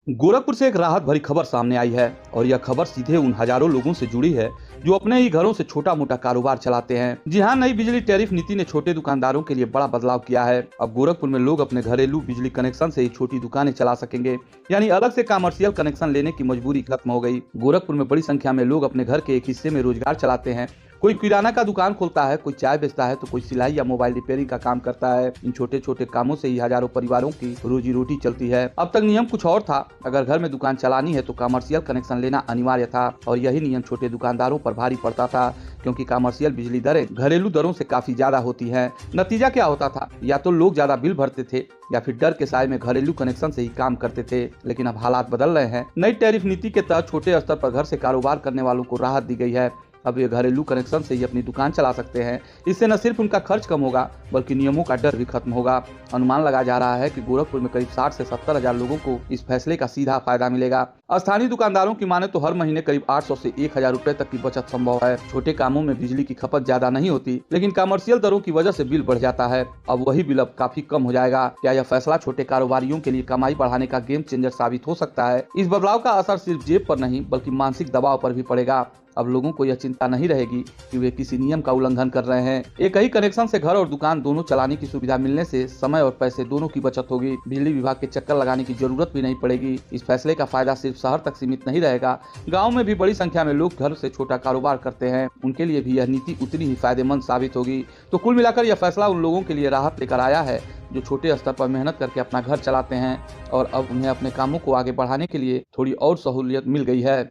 गोरखपुर से एक राहत भरी खबर सामने आई है और यह खबर सीधे उन हजारों लोगों से जुड़ी है जो अपने ही घरों से छोटा मोटा कारोबार चलाते हैं। जी हाँ, नई बिजली टैरिफ नीति ने छोटे दुकानदारों के लिए बड़ा बदलाव किया है। अब गोरखपुर में लोग अपने घरेलू बिजली कनेक्शन से ही छोटी दुकानें चला सकेंगे, यानी अलग से कमर्शियल कनेक्शन लेने की मजबूरी खत्म हो गई। गोरखपुर में बड़ी संख्या में लोग अपने घर के एक हिस्से में रोजगार चलाते हैं। कोई किराना का दुकान खोलता है, कोई चाय बेचता है, तो कोई सिलाई या मोबाइल रिपेयरिंग का काम करता है। इन छोटे छोटे कामों से ही हजारों परिवारों की रोजी रोटी चलती है। अब तक नियम कुछ और था, अगर घर में दुकान चलानी है तो कमर्शियल कनेक्शन लेना अनिवार्य था और यही नियम छोटे दुकानदारों पर भारी पड़ता था, क्योंकि कमर्शियल बिजली दरें घरेलू दरों से काफी ज्यादा होती हैं। नतीजा क्या होता था, या तो लोग ज्यादा बिल भरते थे या फिर डर के साए में घरेलू कनेक्शन से ही काम करते थे। लेकिन अब हालात बदल रहे हैं। नई टैरिफ नीति के तहत छोटे स्तर पर घर से कारोबार करने वालों को राहत दी गई है। अब ये घरेलू कनेक्शन से ही अपनी दुकान चला सकते हैं। इससे न सिर्फ उनका खर्च कम होगा बल्कि नियमों का डर भी खत्म होगा। अनुमान लगाया जा रहा है कि गोरखपुर में करीब 60 से 70 हजार लोगों को इस फैसले का सीधा फायदा मिलेगा। स्थानीय दुकानदारों की माने तो हर महीने करीब 800 से 1000 रुपए तक की बचत संभव है। छोटे कामों में बिजली की खपत ज्यादा नहीं होती, लेकिन कमर्शियल दरों की वजह से बिल बढ़ जाता है। अब वही बिल अब काफी कम हो जाएगा। क्या यह फैसला छोटे कारोबारियों के लिए कमाई बढ़ाने का गेम चेंजर साबित हो सकता है? इस बदलाव का असर सिर्फ जेब पर नहीं बल्कि मानसिक दबाव पर भी पड़ेगा। अब लोगों को यह चिंता नहीं रहेगी कि वे किसी नियम का उल्लंघन कर रहे हैं। एक ही कनेक्शन से घर और दुकान दोनों चलाने की सुविधा मिलने से समय और पैसे दोनों की बचत होगी। बिजली विभाग के चक्कर लगाने की जरूरत भी नहीं पड़ेगी। इस फैसले का फायदा सिर्फ शहर तक सीमित नहीं रहेगा, गाँव में भी बड़ी संख्या में लोग घर से छोटा कारोबार करते हैं, उनके लिए भी यह नीति उतनी ही फायदेमंद साबित होगी। तो कुल मिलाकर यह फैसला उन लोगों के लिए राहत लेकर आया है जो छोटे स्तर पर मेहनत करके अपना घर चलाते हैं और अब उन्हें अपने कामों को आगे बढ़ाने के लिए थोड़ी और सहूलियत मिल गई है।